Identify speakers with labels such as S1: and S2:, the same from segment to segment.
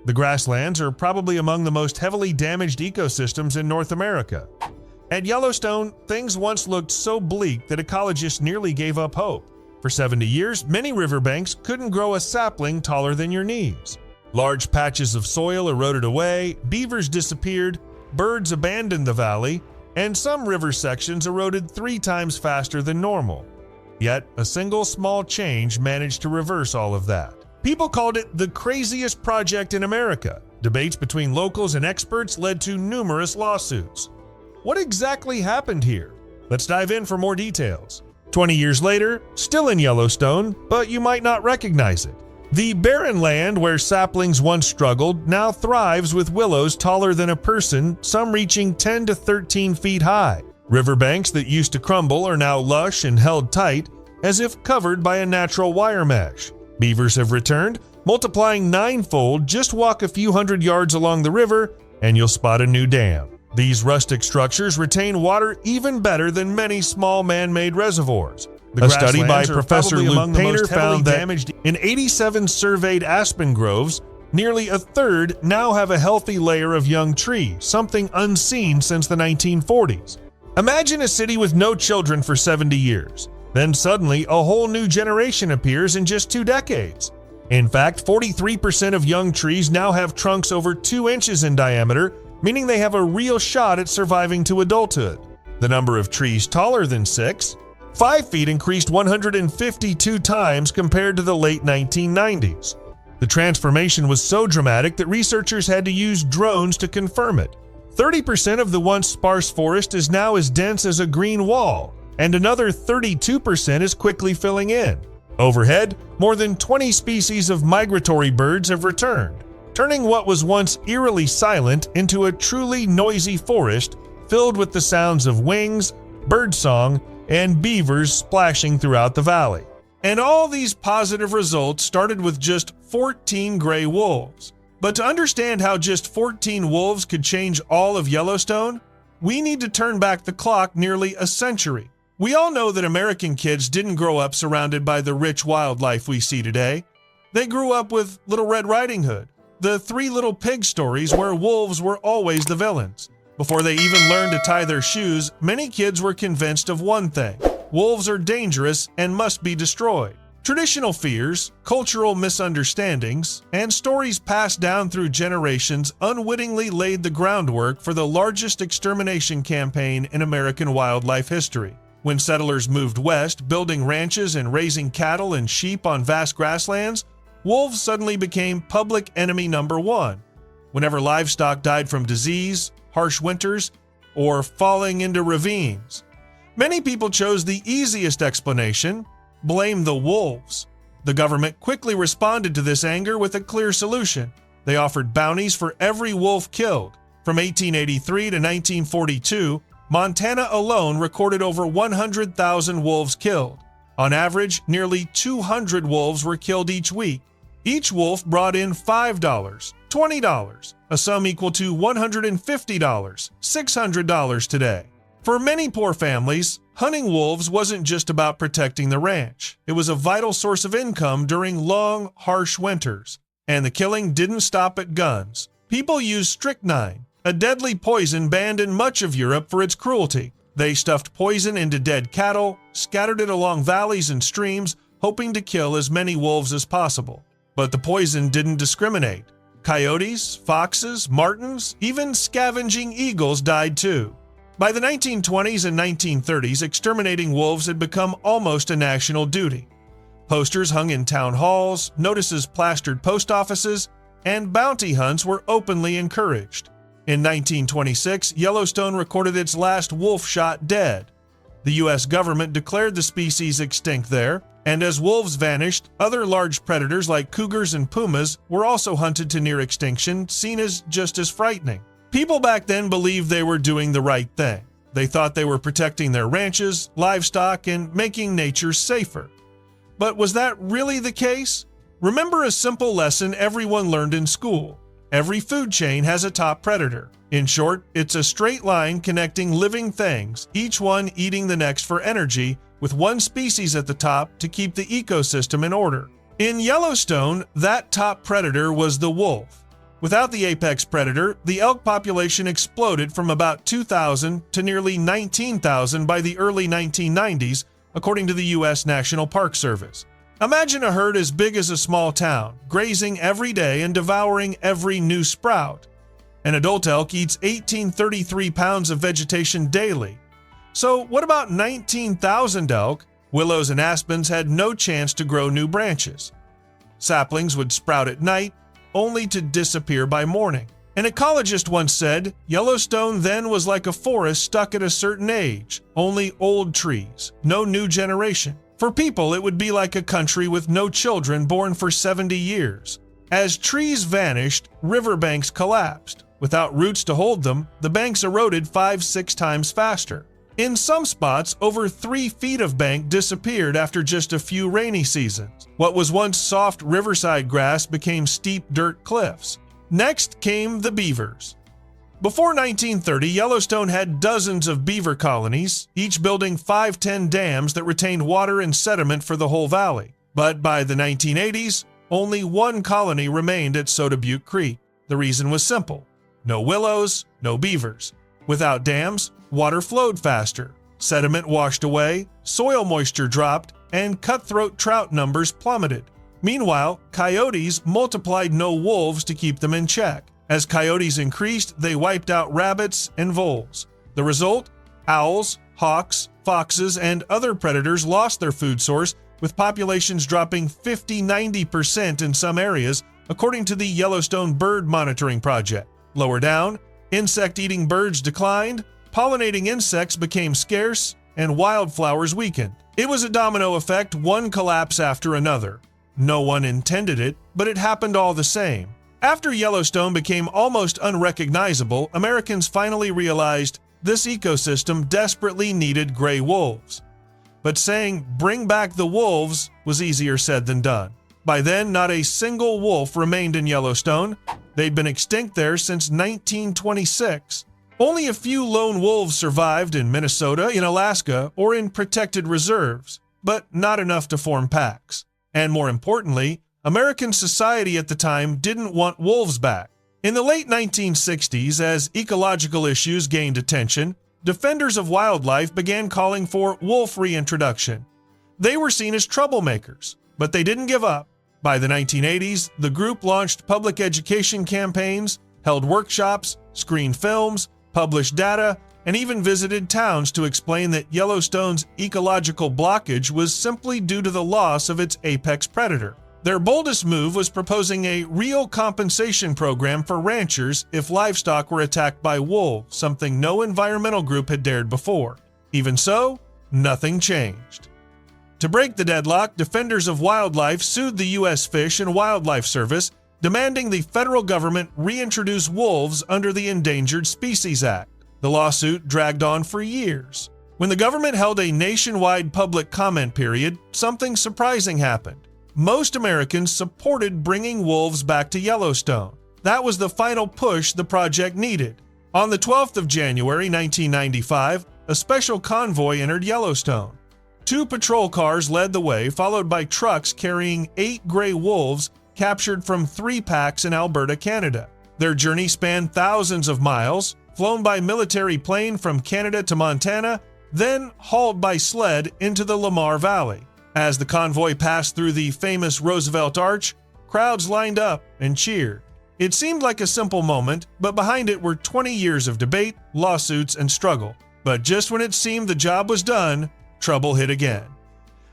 S1: The grasslands are probably among the most heavily damaged ecosystems in North America. At Yellowstone, things once looked so bleak that ecologists nearly gave up hope. For 70 years, many riverbanks couldn't grow a sapling taller than your knees. Large patches of soil eroded away, beavers disappeared, birds abandoned the valley, and some river sections eroded 3 times faster than normal. Yet, a single small change managed to reverse all of that. People called it the craziest project in America. Debates between locals and experts led to numerous lawsuits. What exactly happened here? Let's dive in for more details. 20 years later, still in Yellowstone, but you might not recognize it. The barren land where saplings once struggled now thrives with willows taller than a person, some reaching 10 to 13 feet high. Riverbanks that used to crumble are now lush and held tight, as if covered by a natural wire mesh. Beavers have returned, multiplying 9-fold. Just walk a few hundred yards along the river, and you'll spot a new dam. These rustic structures retain water even better than many small man-made reservoirs. A study by Professor Luke Painter found that in 87 surveyed aspen groves, nearly a third now have a healthy layer of young trees, something unseen since the 1940s. Imagine a city with no children for 70 years. Then suddenly, a whole new generation appears in just 2 decades. In fact, 43% of young trees now have trunks over 2 inches in diameter, meaning they have a real shot at surviving to adulthood. The number of trees taller than 5 feet increased 152 times compared to the late 1990s. The transformation was so dramatic that researchers had to use drones to confirm it. 30% of the once sparse forest is now as dense as a green wall, and another 32% is quickly filling in. Overhead, more than 20 species of migratory birds have returned, turning what was once eerily silent into a truly noisy forest filled with the sounds of wings, birdsong, and beavers splashing throughout the valley. And all these positive results started with just 14 gray wolves. But to understand how just 14 wolves could change all of Yellowstone, we need to turn back the clock nearly a century. We all know that American kids didn't grow up surrounded by the rich wildlife we see today. They grew up with Little Red Riding Hood, the 3 Little Pigs stories where wolves were always the villains. Before they even learned to tie their shoes, many kids were convinced of one thing: wolves are dangerous and must be destroyed. Traditional fears, cultural misunderstandings, and stories passed down through generations unwittingly laid the groundwork for the largest extermination campaign in American wildlife history. When settlers moved west, building ranches and raising cattle and sheep on vast grasslands, wolves suddenly became public enemy number 1. Whenever livestock died from disease, harsh winters, or falling into ravines, many people chose the easiest explanation: blame the wolves. The government quickly responded to this anger with a clear solution. They offered bounties for every wolf killed. From 1883 to 1942, Montana alone recorded over 100,000 wolves killed. On average, nearly 200 wolves were killed each week. Each wolf brought in $5, $20, a sum equal to $150, $600 today. For many poor families, hunting wolves wasn't just about protecting the ranch. It was a vital source of income during long, harsh winters. And the killing didn't stop at guns. People used strychnine, a deadly poison banned in much of Europe for its cruelty. They stuffed poison into dead cattle, scattered it along valleys and streams, hoping to kill as many wolves as possible. But the poison didn't discriminate. Coyotes, foxes, martens, even scavenging eagles died too. By the 1920s and 1930s, exterminating wolves had become almost a national duty. Posters hung in town halls, notices plastered post offices, and bounty hunts were openly encouraged. In 1926, Yellowstone recorded its last wolf shot dead. The U.S. government declared the species extinct there, and as wolves vanished, other large predators like cougars and pumas were also hunted to near extinction, seen as just as frightening. People back then believed they were doing the right thing. They thought they were protecting their ranches, livestock, and making nature safer. But was that really the case? Remember a simple lesson everyone learned in school. Every food chain has a top predator. In short, it's a straight line connecting living things, each one eating the next for energy, with one species at the top to keep the ecosystem in order. In Yellowstone, that top predator was the wolf. Without the apex predator, the elk population exploded from about 2,000 to nearly 19,000 by the early 1990s, according to the U.S. National Park Service. Imagine a herd as big as a small town, grazing every day and devouring every new sprout. An adult elk eats 1,833 pounds of vegetation daily. So what about 19,000 elk? Willows and aspens had no chance to grow new branches. Saplings would sprout at night, only to disappear by morning. An ecologist once said, Yellowstone then was like a forest stuck at a certain age, only old trees, no new generation. For people, it would be like a country with no children born for 70 years. As trees vanished, riverbanks collapsed. Without roots to hold them, the banks eroded 5-6 times faster. In some spots, over 3 feet of bank disappeared after just a few rainy seasons. What was once soft riverside grass became steep dirt cliffs. Next came the beavers. Before 1930, Yellowstone had dozens of beaver colonies, each building 5-10 dams that retained water and sediment for the whole valley. But by the 1980s, only one colony remained at Soda Butte Creek. The reason was simple: no willows, no beavers. Without dams, water flowed faster, sediment washed away, soil moisture dropped, and cutthroat trout numbers plummeted. Meanwhile, coyotes multiplied no wolves to keep them in check. As coyotes increased, they wiped out rabbits and voles. The result? Owls, hawks, foxes, and other predators lost their food source, with populations dropping 50–90% in some areas, according to the Yellowstone Bird Monitoring Project. Lower down, insect-eating birds declined, pollinating insects became scarce, and wildflowers weakened. It was a domino effect, one collapse after another. No one intended it, but it happened all the same. After Yellowstone became almost unrecognizable, Americans finally realized this ecosystem desperately needed gray wolves. But saying, "bring back the wolves," was easier said than done. By then, not a single wolf remained in Yellowstone. They'd been extinct there since 1926. Only a few lone wolves survived in Minnesota, in Alaska, or in protected reserves, but not enough to form packs. And more importantly, American society at the time didn't want wolves back. In the late 1960s, as ecological issues gained attention, defenders of wildlife began calling for wolf reintroduction. They were seen as troublemakers, but they didn't give up. By the 1980s, the group launched public education campaigns, held workshops, screened films, published data, and even visited towns to explain that Yellowstone's ecological blockage was simply due to the loss of its apex predator. Their boldest move was proposing a real compensation program for ranchers if livestock were attacked by wolves, something no environmental group had dared before. Even so, nothing changed. To break the deadlock, defenders of wildlife sued the U.S. Fish and Wildlife Service, demanding the federal government reintroduce wolves under the Endangered Species Act. The lawsuit dragged on for years. When the government held a nationwide public comment period, something surprising happened. Most Americans supported bringing wolves back to Yellowstone. That was the final push the project needed. On the 12th of January 1995, a special convoy entered Yellowstone. 2 patrol cars led the way, followed by trucks carrying 8 gray wolves captured from 3 packs in Alberta, Canada. Their journey spanned thousands of miles, flown by military plane from Canada to Montana, then hauled by sled into the Lamar Valley. As the convoy passed through the famous Roosevelt Arch, crowds lined up and cheered. It seemed like a simple moment, but behind it were 20 years of debate, lawsuits, and struggle. But just when it seemed the job was done, trouble hit again.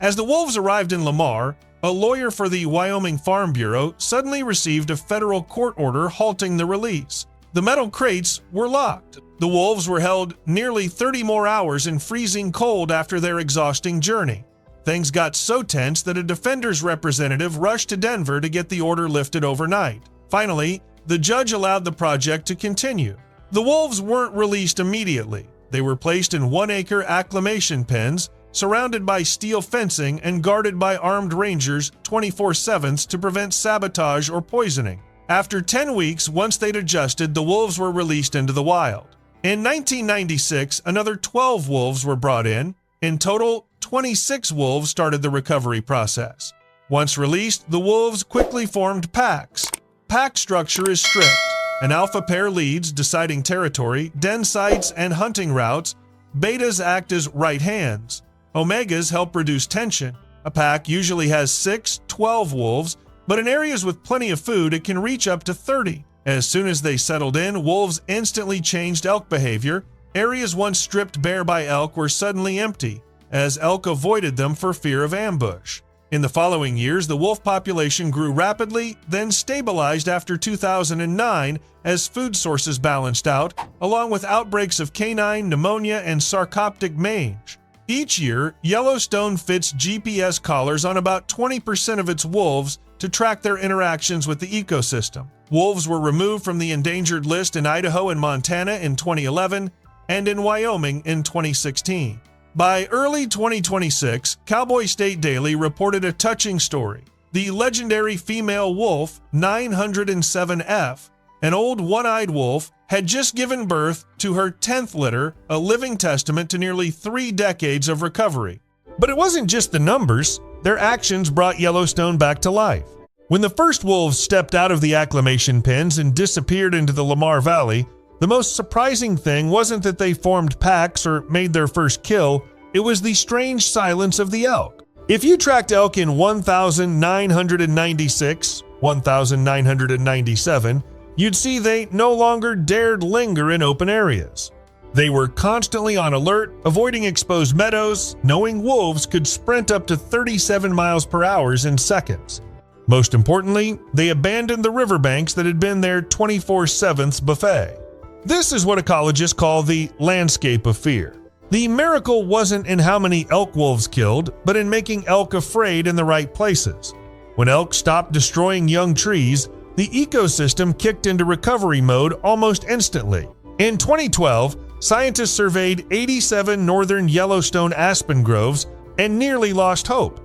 S1: As the wolves arrived in Lamar, a lawyer for the Wyoming Farm Bureau suddenly received a federal court order halting the release. The metal crates were locked. The wolves were held nearly 30 more hours in freezing cold after their exhausting journey. Things got so tense that a defender's representative rushed to Denver to get the order lifted overnight. Finally, the judge allowed the project to continue. The wolves weren't released immediately. They were placed in 1-acre acclimation pens, surrounded by steel fencing and guarded by armed rangers 24/7 to prevent sabotage or poisoning. After 10 weeks, once they'd adjusted, the wolves were released into the wild. In 1996, another 12 wolves were brought in. In total, 26 wolves started the recovery process. Once released, the wolves quickly formed packs. pack structure is strict. An alpha pair leads, deciding territory, den sites, and hunting routes. Betas act as right hands. Omegas help reduce tension. A pack usually has 6-12 wolves, but in areas with plenty of food, it can reach up to 30. As soon as they settled in, wolves instantly changed elk behavior. Areas once stripped bare by elk were suddenly empty, as elk avoided them for fear of ambush. In the following years, the wolf population grew rapidly, then stabilized after 2009 as food sources balanced out, along with outbreaks of canine, pneumonia, and sarcoptic mange. Each year, Yellowstone fits GPS collars on about 20% of its wolves to track their interactions with the ecosystem. Wolves were removed from the endangered list in Idaho and Montana in 2011 and in Wyoming in 2016. By early 2026, Cowboy State Daily reported a touching story. The legendary female wolf, 907F, an old one-eyed wolf, had just given birth to her 10th litter, a living testament to nearly 3 decades of recovery. But it wasn't just the numbers. Their actions brought Yellowstone back to life. When the first wolves stepped out of the acclimation pens and disappeared into the Lamar Valley, the most surprising thing wasn't that they formed packs or made their first kill, it was the strange silence of the elk. If you tracked elk in 1996, 1997, you'd see they no longer dared linger in open areas. They were constantly on alert, avoiding exposed meadows, knowing wolves could sprint up to 37 miles per hour in seconds. Most importantly, they abandoned the riverbanks that had been their 24/7 buffet. This is what ecologists call the landscape of fear. The miracle wasn't in how many elk wolves killed, but in making elk afraid in the right places. When elk stopped destroying young trees, the ecosystem kicked into recovery mode almost instantly. In 2012, scientists surveyed 87 northern Yellowstone aspen groves and nearly lost hope.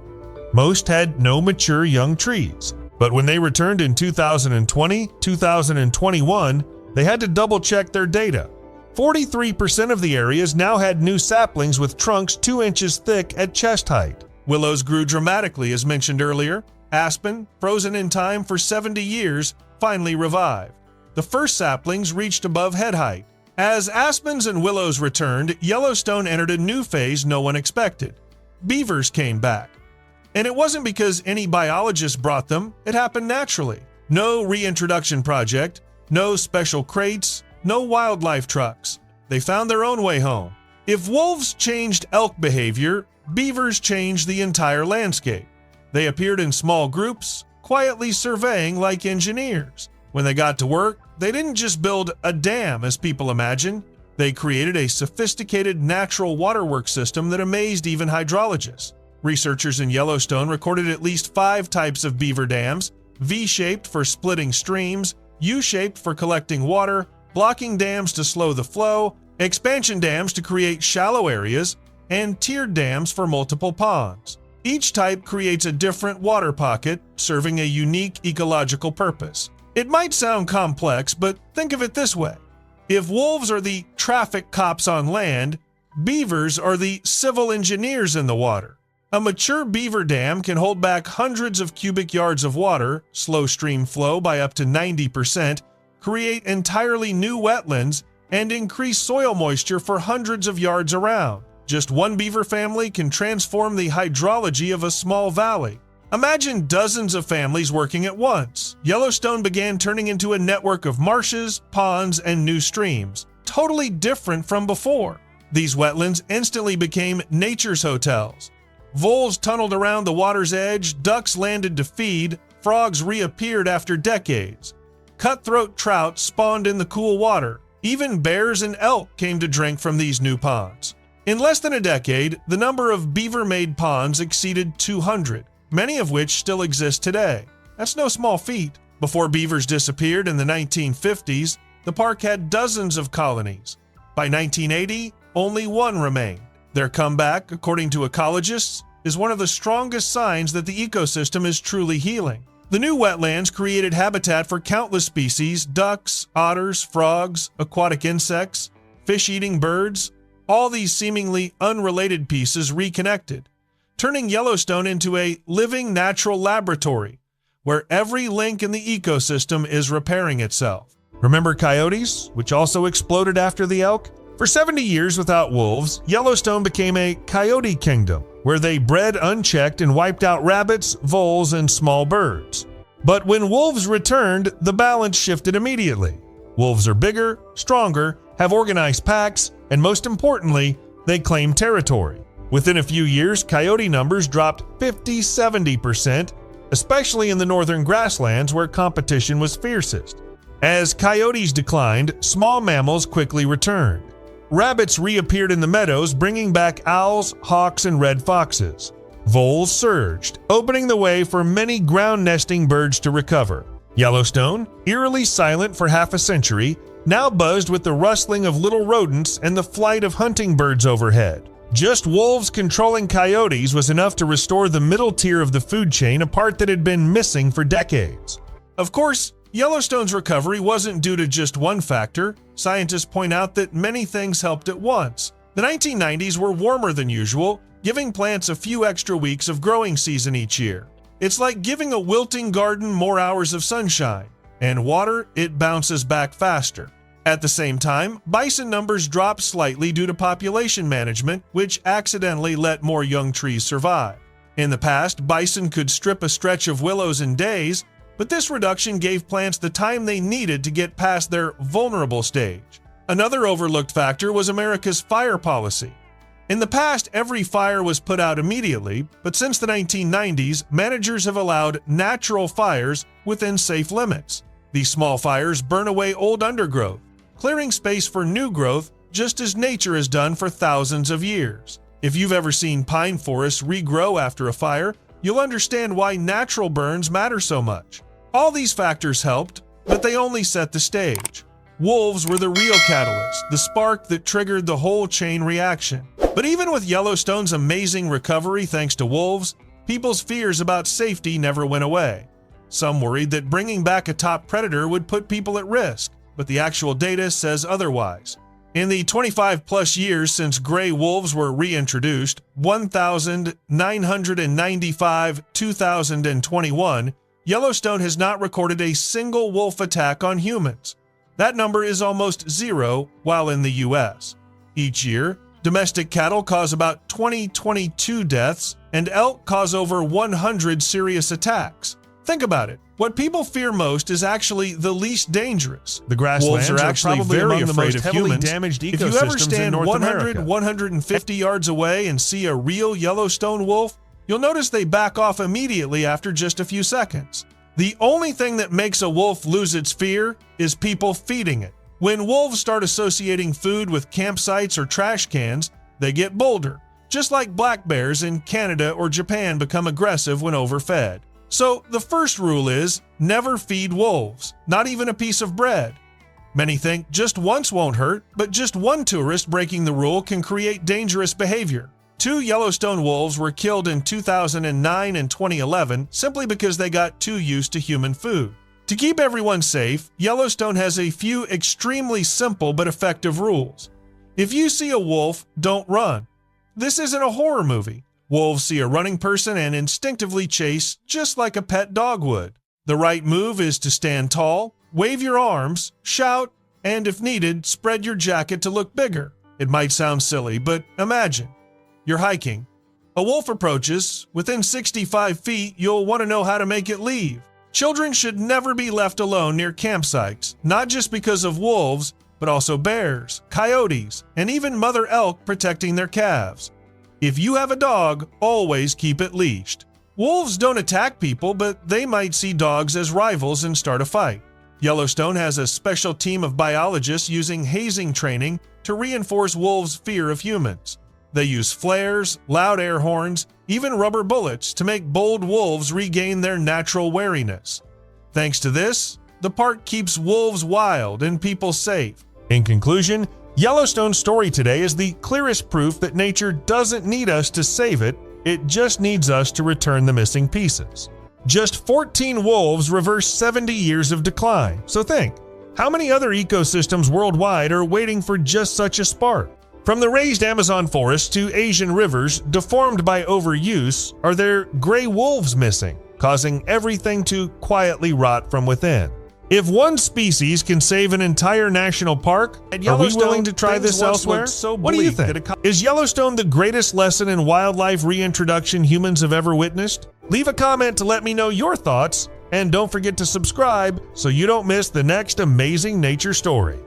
S1: Most had no mature young trees, but when they returned in 2020, 2021, they had to double-check their data. 43% of the areas now had new saplings with trunks 2 inches thick at chest height. Willows grew dramatically, as mentioned earlier. Aspen, frozen in time for 70 years, finally revived. The first saplings reached above head height. As aspens and willows returned, Yellowstone entered a new phase no one expected. Beavers came back. And it wasn't because any biologist brought them, it happened naturally. No reintroduction project, no special crates, no wildlife trucks. They found their own way home. If wolves changed elk behavior, beavers changed the entire landscape. They appeared in small groups, quietly surveying like engineers. When they got to work, they didn't just build a dam as people imagine. They created a sophisticated natural waterworks system that amazed even hydrologists. Researchers in Yellowstone recorded at least 5 types of beaver dams: V-shaped for splitting streams, U-shaped for collecting water, blocking dams to slow the flow, expansion dams to create shallow areas, and tiered dams for multiple ponds. Each type creates a different water pocket, serving a unique ecological purpose. It might sound complex, but think of it this way. If wolves are the traffic cops on land, beavers are the civil engineers in the water. A mature beaver dam can hold back hundreds of cubic yards of water, slow stream flow by up to 90%, create entirely new wetlands, and increase soil moisture for hundreds of yards around. Just one beaver family can transform the hydrology of a small valley. Imagine dozens of families working at once. Yellowstone began turning into a network of marshes, ponds, and new streams, totally different from before. These wetlands instantly became nature's hotels. Voles tunneled around the water's edge, ducks landed to feed, frogs reappeared after decades. Cutthroat trout spawned in the cool water. Even bears and elk came to drink from these new ponds. In less than a decade, the number of beaver-made ponds exceeded 200, many of which still exist today. That's no small feat. Before beavers disappeared in the 1950s, the park had dozens of colonies. By 1980, only one remained. Their comeback, according to ecologists, is one of the strongest signs that the ecosystem is truly healing. The new wetlands created habitat for countless species: ducks, otters, frogs, aquatic insects, fish-eating birds, all these seemingly unrelated pieces reconnected, turning Yellowstone into a living natural laboratory where every link in the ecosystem is repairing itself. Remember coyotes, which also exploded after the elk? For 70 years without wolves, Yellowstone became a coyote kingdom, where they bred unchecked and wiped out rabbits, voles, and small birds. But when wolves returned, the balance shifted immediately. Wolves are bigger, stronger, have organized packs, and most importantly, they claim territory. Within a few years, coyote numbers dropped 50–70%, especially in the northern grasslands where competition was fiercest. As coyotes declined, small mammals quickly returned. Rabbits reappeared in the meadows, bringing back owls, hawks, and red foxes. Voles surged, opening the way for many ground-nesting birds to recover. Yellowstone, eerily silent for half a century, now buzzed with the rustling of little rodents and the flight of hunting birds overhead. Just wolves controlling coyotes was enough to restore the middle tier of the food chain, a part that had been missing for decades. Of course, Yellowstone's recovery wasn't due to just one factor. Scientists point out that many things helped at once. The 1990s were warmer than usual, giving plants a few extra weeks of growing season each year. It's like giving a wilting garden more hours of sunshine. And water, it bounces back faster. At the same time, bison numbers dropped slightly due to population management, which accidentally let more young trees survive. In the past, bison could strip a stretch of willows in days, but this reduction gave plants the time they needed to get past their vulnerable stage. Another overlooked factor was America's fire policy. In the past, every fire was put out immediately, but since the 1990s, managers have allowed natural fires within safe limits. These small fires burn away old undergrowth, clearing space for new growth just as nature has done for thousands of years. If you've ever seen pine forests regrow after a fire, you'll understand why natural burns matter so much. All these factors helped, but they only set the stage. Wolves were the real catalyst, the spark that triggered the whole chain reaction. But even with Yellowstone's amazing recovery thanks to wolves, people's fears about safety never went away. Some worried that bringing back a top predator would put people at risk, but the actual data says otherwise. In the 25-plus years since gray wolves were reintroduced, 1,995, 2021, Yellowstone has not recorded a single wolf attack on humans. That number is almost zero while in the U.S. Each year, domestic cattle cause about 22 deaths, and elk cause over 100 serious attacks. Think about it. What people fear most is actually the least dangerous. The grasslands are actually probably very afraid of humans. Damaged ecosystems. If you ever stand 100–150 yards away and see a real Yellowstone wolf, you'll notice they back off immediately after just a few seconds. The only thing that makes a wolf lose its fear is people feeding it. When wolves start associating food with campsites or trash cans, they get bolder, just like black bears in Canada or Japan become aggressive when overfed. So the first rule is never feed wolves, not even a piece of bread. Many think just once won't hurt, but just one tourist breaking the rule can create dangerous behavior. 2 Yellowstone wolves were killed in 2009 and 2011 simply because they got too used to human food. To keep everyone safe, Yellowstone has a few extremely simple but effective rules. If you see a wolf, don't run. This isn't a horror movie. Wolves see a running person and instinctively chase just like a pet dog would. The right move is to stand tall, wave your arms, shout, and if needed, spread your jacket to look bigger. It might sound silly, but imagine. You're hiking. A wolf approaches. Within 65 feet, you'll want to know how to make it leave. Children should never be left alone near campsites, not just because of wolves, but also bears, coyotes, and even mother elk protecting their calves. If you have a dog, always keep it leashed. Wolves don't attack people, but they might see dogs as rivals and start a fight. Yellowstone has a special team of biologists using hazing training to reinforce wolves' fear of humans. They use flares, loud air horns, even rubber bullets to make bold wolves regain their natural wariness. Thanks to this, the park keeps wolves wild and people safe. In conclusion, Yellowstone's story today is the clearest proof that nature doesn't need us to save it, it just needs us to return the missing pieces. Just 14 wolves reversed 70 years of decline, so think, how many other ecosystems worldwide are waiting for just such a spark? From the raised Amazon forest to Asian rivers deformed by overuse, are there gray wolves missing? causing everything to quietly rot from within. If one species can save an entire national park, are we willing to try this elsewhere? What do you think? Is Yellowstone the greatest lesson in wildlife reintroduction humans have ever witnessed? Leave a comment to let me know your thoughts, and don't forget to subscribe so you don't miss the next amazing nature story.